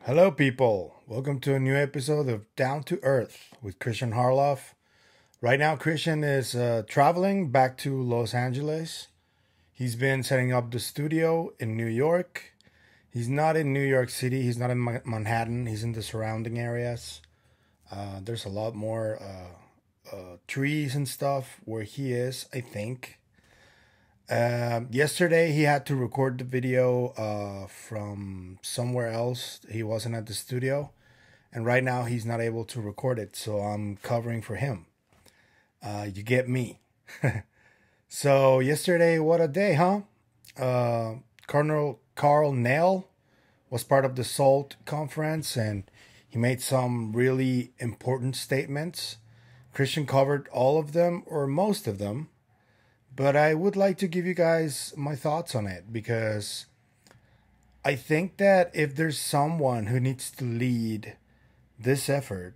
Hello, people. Welcome to a new episode of Down to Earth with Kristian Harloff. Right now, Kristian is traveling back to Los Angeles. He's been setting up the studio in New York. He's not in New York City. He's not in Manhattan. He's in the surrounding areas. There's a lot more trees and stuff where he is, I think. Yesterday, he had to record the video from somewhere else. He wasn't at the studio. And right now, he's not able to record it. So I'm covering for him. You get me. So, yesterday, what a day, huh? Colonel Karl Nell was part of the SALT conference and he made some really important statements. Kristian covered all of them or most of them. But I would like to give you guys my thoughts on it because I think that if there's someone who needs to lead this effort,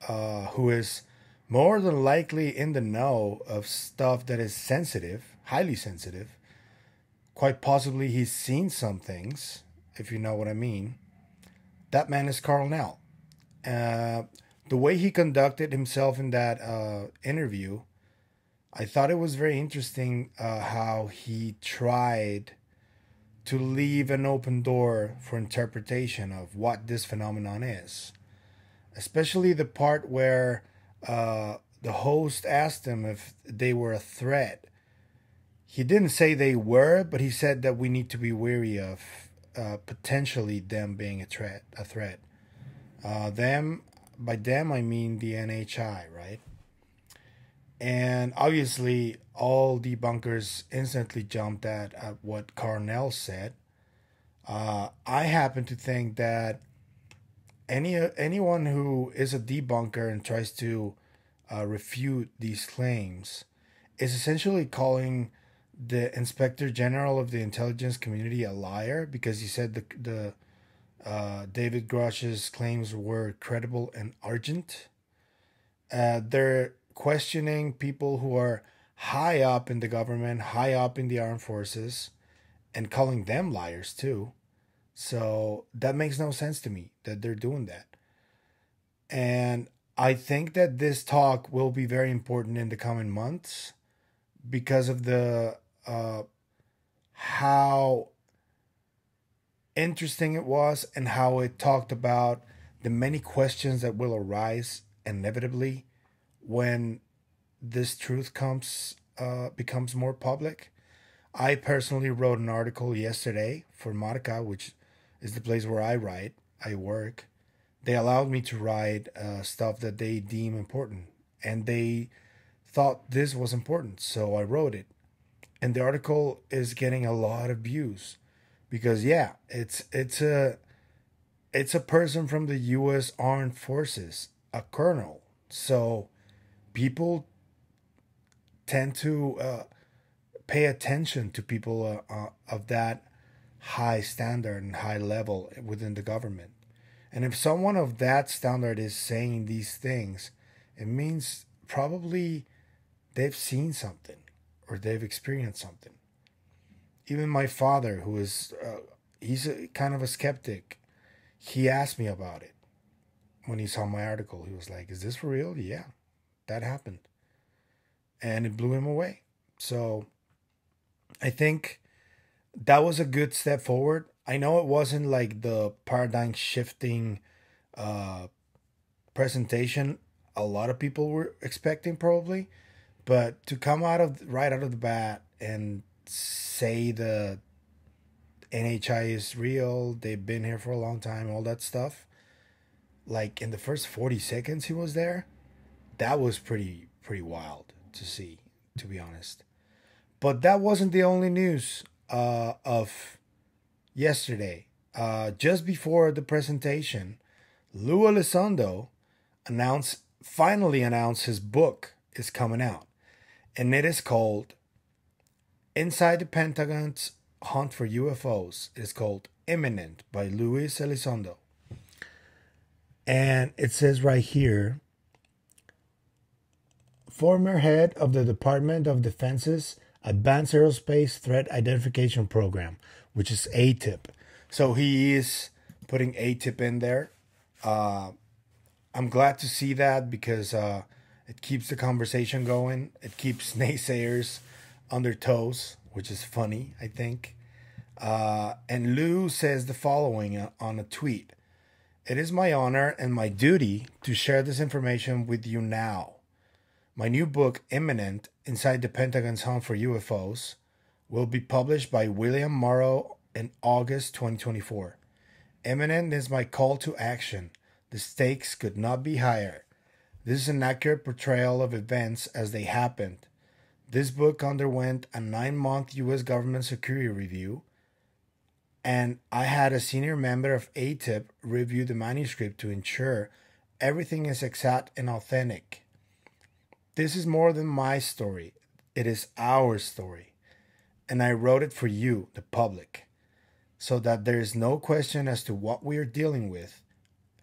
who is more than likely in the know of stuff that is sensitive, highly sensitive, quite possibly he's seen some things, if you know what I mean, that man is Karl Nell. The way he conducted himself in that interview, I thought it was very interesting how he tried to leave an open door for interpretation of what this phenomenon is. Especially the part where the host asked him if they were a threat. He didn't say they were, but he said that we need to be wary of potentially them being a threat. By them, I mean the NHI, right? And obviously, all debunkers instantly jumped at what Karl Nell said. I happen to think that anyone who is a debunker and tries to refute these claims is essentially calling the Inspector General of the intelligence community a liar because he said the David Grush's claims were credible and urgent. They're questioning people who are high up in the government, high up in the armed forces, and calling them liars too. So that makes no sense to me that they're doing that. And I think that this talk will be very important in the coming months because of the how interesting it was and how it talked about the many questions that will arise inevitably when this truth becomes more public. I personally wrote an article yesterday for Marca, which is the place where I work. They allowed me to write stuff that they deem important, and they thought this was important, so I wrote it. And the article is getting a lot of views because yeah, it's a person from the U.S. Armed Forces, a colonel. So people tend to pay attention to people of that high standard and high level within the government. And if someone of that standard is saying these things, it means probably they've seen something or they've experienced something. Even my father, who is, he's kind of a skeptic, he asked me about it when he saw my article. He was like, "Is this for real?" Yeah, that happened. And it blew him away. So I think that was a good step forward. I know it wasn't like the paradigm shifting uh, presentation a lot of people were expecting, probably, but to come right out of the bat and say the NHI is real, they've been here for a long time, all that stuff, like in the first 40 seconds he was there, that was pretty wild to see, to be honest. But that wasn't the only news of yesterday. Just before the presentation, Lue Elizondo finally announced his book is coming out, and it is called Inside the Pentagon's Hunt for UFOs. It is called Imminent by Lue Elizondo, and it says right here, former head of the Department of Defense's Advanced Aerospace Threat Identification Program, which is ATIP. So he is putting ATIP in there. Uh, I'm glad to see that because it keeps the conversation going. It keeps naysayers on their toes, which is funny, I think. And Lue says the following on a tweet. It is my honor and my duty to share this information with you now. My new book, Imminent, Inside the Pentagon's Hunt for UFOs, will be published by William Morrow in August 2024. Imminent is my call to action. The stakes could not be higher. This is an accurate portrayal of events as they happened. This book underwent a 9-month U.S. government security review, and I had a senior member of ATIP review the manuscript to ensure everything is exact and authentic. This is more than my story. It is our story. And I wrote it for you, the public, so that there is no question as to what we are dealing with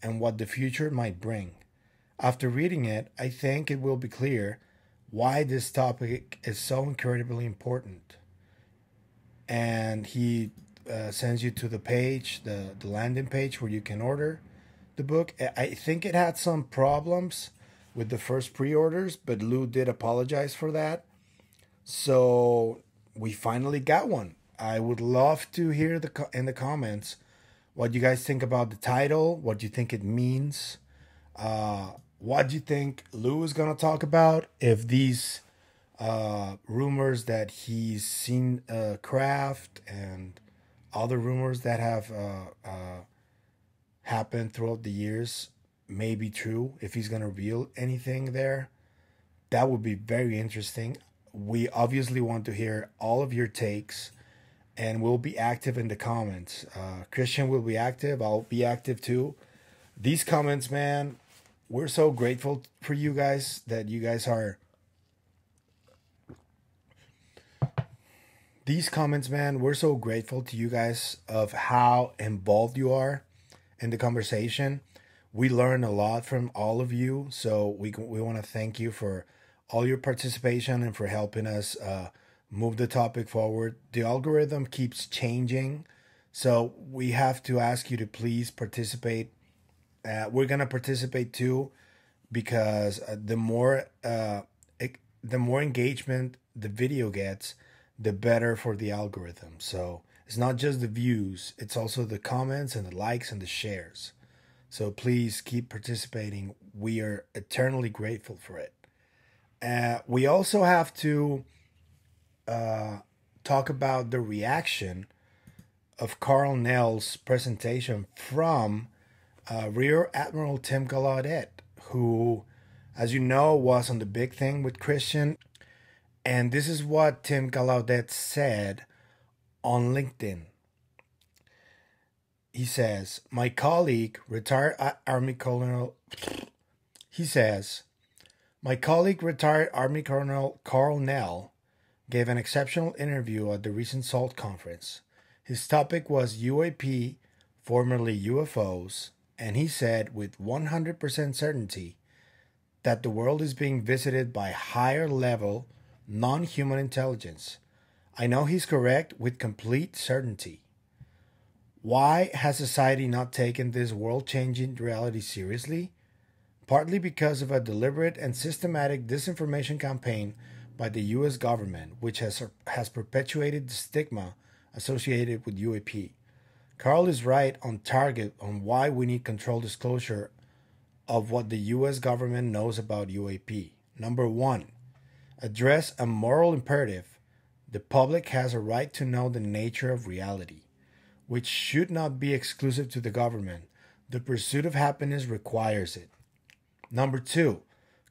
and what the future might bring. After reading it, I think it will be clear why this topic is so incredibly important. And he sends you to the page, the landing page where you can order the book. I think it had some problems with the first pre-orders, but Lou did apologize for that. So we finally got one. I would love to hear in the comments what you guys think about the title, what you think it means, what do you think Lou is going to talk about, if these rumors that he's seen craft and other rumors that have happened throughout the years may be true, if he's going to reveal anything there. That would be very interesting. We obviously want to hear all of your takes, and we'll be active in the comments. Kristian will be active. I'll be active too. These comments, man, we're so grateful for you guys that you guys are. These comments, man, we're so grateful to you guys of how involved you are in the conversation. We learn a lot from all of you, so we want to thank you for all your participation and for helping us move the topic forward. The algorithm keeps changing, so we have to ask you to please participate. We're gonna participate too, because the more engagement the video gets, the better for the algorithm. So it's not just the views, it's also the comments and the likes and the shares. So please keep participating. We are eternally grateful for it. We also have to talk about the reaction of Karl Nell's presentation from Rear Admiral Tim Gallaudet, who, as you know, was on the big thing with Kristian. And this is what Tim Gallaudet said on LinkedIn. He says, my colleague, retired Army Colonel Karl Nell gave an exceptional interview at the recent SALT conference. His topic was UAP, formerly UFOs, and he said with 100% certainty that the world is being visited by higher level non-human intelligence. I know he's correct with complete certainty. Why has society not taken this world-changing reality seriously? Partly because of a deliberate and systematic disinformation campaign by the U.S. government, which has perpetuated the stigma associated with UAP. Karl is right on target on why we need controlled disclosure of what the U.S. government knows about UAP. Number one, address a moral imperative. The public has a right to know the nature of reality, which should not be exclusive to the government. The pursuit of happiness requires it. Number two,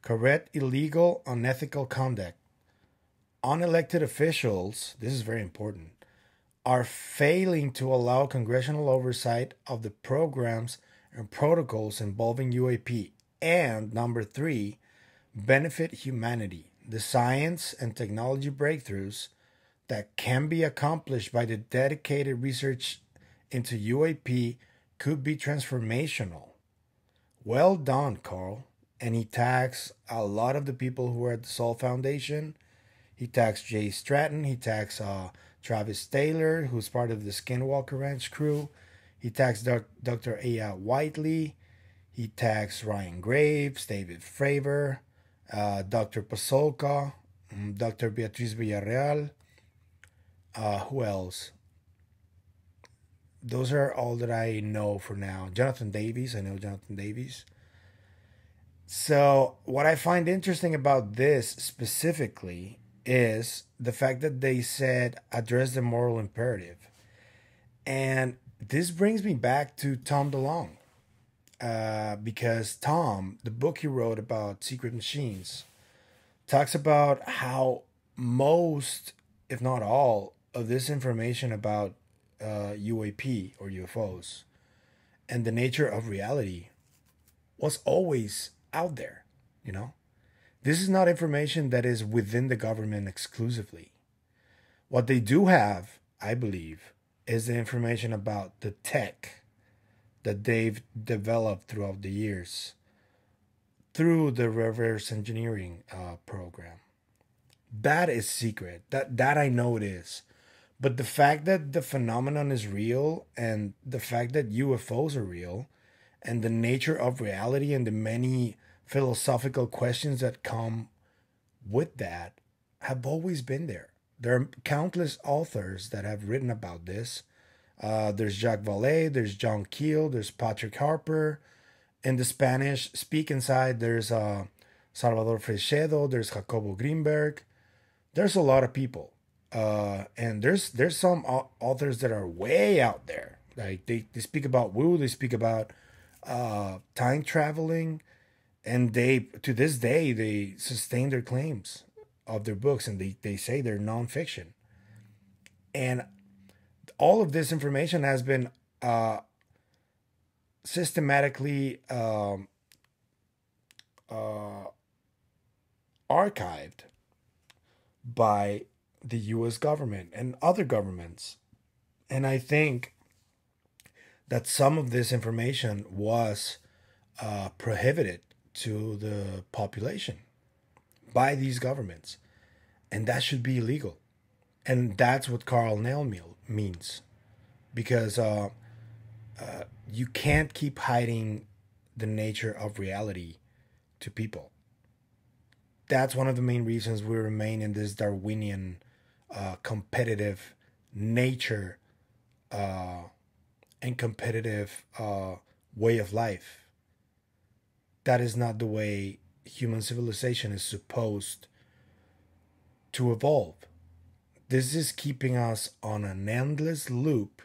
correct illegal, unethical conduct. Unelected officials, this is very important, are failing to allow congressional oversight of the programs and protocols involving UAP. And number three, benefit humanity. The science and technology breakthroughs that can be accomplished by the dedicated research into UAP could be transformational. Well done, Karl. And he tags a lot of the people who are at the SALT Foundation. He tags Jay Stratton. He tags Travis Taylor, who's part of the Skinwalker Ranch crew. He tags Dr. Aya Whiteley. He tags Ryan Graves, David Fravor, Dr. Pasolka, Dr. Beatriz Villarreal. Who else? Those are all that I know for now. Jonathan Davies. I know Jonathan Davies. So, what I find interesting about this specifically is the fact that they said address the moral imperative. And this brings me back to Tom DeLonge. Because Tom, the book he wrote about secret machines, talks about how most, if not all, of this information about UAP or UFOs and the nature of reality was always out there. You know, this is not information that is within the government exclusively. What they do have, I believe, is the information about the tech that they've developed throughout the years through the reverse engineering program. That is secret. That I know it is. But the fact that the phenomenon is real and the fact that UFOs are real and the nature of reality and the many philosophical questions that come with that have always been there. There are countless authors that have written about this. There's Jacques Vallée, there's John Keel, there's Patrick Harper. In the Spanish speaking side, there's Salvador Freixedo, there's Jacobo Greenberg. There's a lot of people. And there's some authors that are way out there. Like they speak about woo, they speak about time traveling, and they to this day they sustain their claims of their books, and they say they're nonfiction. And all of this information has been systematically archived by the U.S. government and other governments. And I think that some of this information was prohibited to the population by these governments. And that should be illegal. And that's what Karl Nell means. Because you can't keep hiding the nature of reality to people. That's one of the main reasons we remain in this Darwinian competitive nature and competitive way of life. That is not the way human civilization is supposed to evolve. This is keeping us on an endless loop,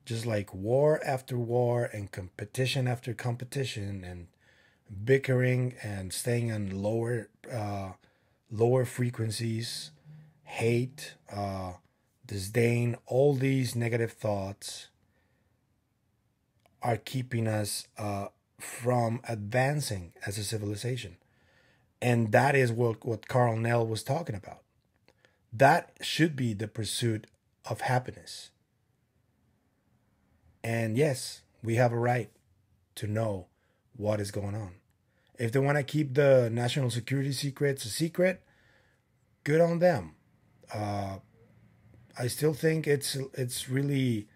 just like war after war and competition after competition and bickering and staying on lower frequencies, hate, disdain. All these negative thoughts are keeping us from advancing as a civilization. And that is what Karl Nell was talking about. That should be the pursuit of happiness. And yes, we have a right to know what is going on. If they want to keep the national security secrets a secret, good on them. I still think it's really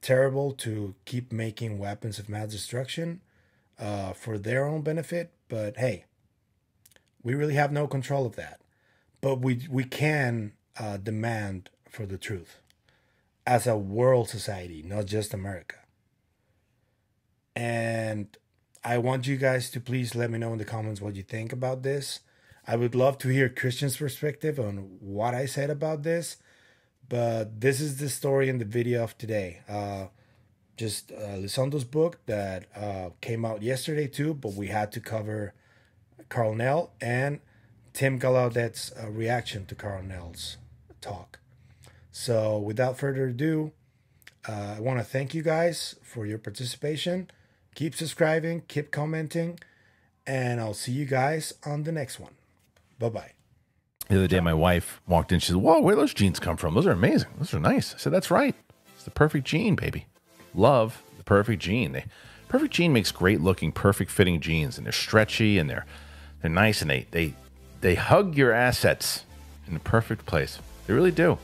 terrible to keep making weapons of mass destruction for their own benefit. But hey, we really have no control of that. But we can demand for the truth as a world society, not just America. And I want you guys to please let me know in the comments what you think about this. I would love to hear Kristian's perspective on what I said about this. But this is the story in the video of today. Just Elizondo's book that came out yesterday too, but we had to cover Karl Nell and Tim Gallaudet's reaction to Karl Nell's talk. So without further ado, I want to thank you guys for your participation. Keep subscribing, keep commenting, and I'll see you guys on the next one. Bye-bye. The other day, my wife walked in. She said, "Whoa, where those jeans come from? Those are amazing. Those are nice." I said, "That's right. It's the perfect jean, baby. Love the perfect jean. Perfect jean makes great looking, perfect fitting jeans, and they're stretchy and they're nice, and they hug your assets in the perfect place. They really do.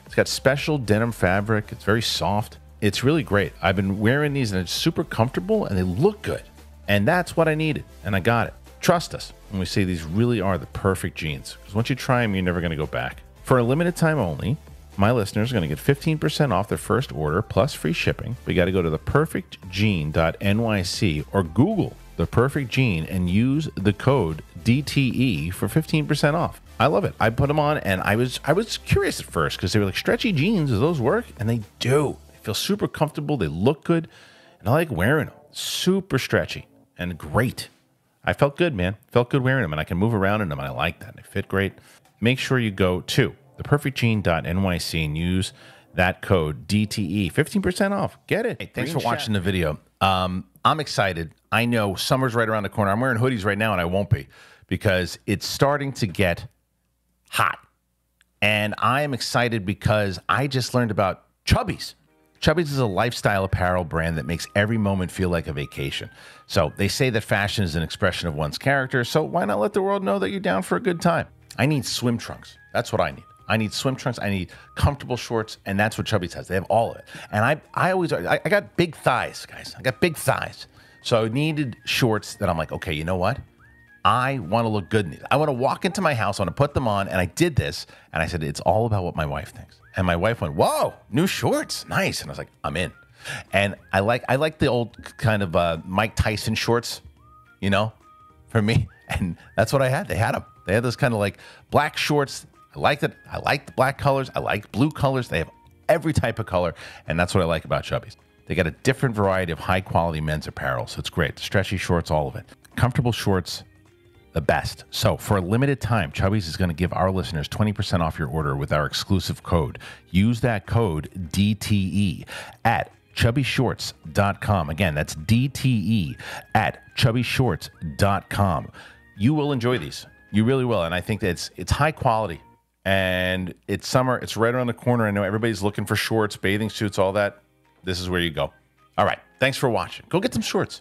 It's got special denim fabric. It's very soft. It's really great. I've been wearing these and it's super comfortable and they look good. And that's what I needed. And I got it. Trust us when we say these really are the perfect jeans. Because once you try them, you're never going to go back. For a limited time only, my listeners are going to get 15% off their first order plus free shipping. We got to go to theperfectjean.nyc or Google The Perfect Jean and use the code DTE for 15% off. I love it. I put them on and I was curious at first because they were like, stretchy jeans, does those work? And they do. They feel super comfortable. They look good. And I like wearing them. Super stretchy and great. I felt good, man. Felt good wearing them and I can move around in them and I like that. They fit great. Make sure you go to theperfectjean.nyc and use that code DTE. 15% off. Get it. Hey, thanks for watching the video. I'm excited. I know summer's right around the corner. I'm wearing hoodies right now and I won't be because it's starting to get hot. And I am excited because I just learned about Chubbies. Chubbies is a lifestyle apparel brand that makes every moment feel like a vacation. So they say that fashion is an expression of one's character. So why not let the world know that you're down for a good time? I need swim trunks. That's what I need. I need swim trunks. I need comfortable shorts. And that's what Chubbies has. They have all of it. And I got big thighs, guys. I got big thighs. So I needed shorts that I'm like, okay, you know what? I want to look good in these. I want to walk into my house, I want to put them on, and I did this, and I said, it's all about what my wife thinks. And my wife went, whoa, new shorts, nice. And I was like, I'm in. And I like the old kind of Mike Tyson shorts, you know, for me. And that's what I had. They had them. They had those kind of like black shorts. I liked it. I like the black colors. I like blue colors. They have every type of color, and that's what I like about Chubbies. They got a different variety of high-quality men's apparel, so it's great. Stretchy shorts, all of it. Comfortable shorts, the best. So for a limited time, Chubbies is going to give our listeners 20% off your order with our exclusive code. Use that code DTE at chubbyshorts.com. Again, that's DTE at chubbyshorts.com. You will enjoy these. You really will. And I think that it's high quality. And it's summer. It's right around the corner. I know everybody's looking for shorts, bathing suits, all that. This is where you go. All right. Thanks for watching. Go get some shorts.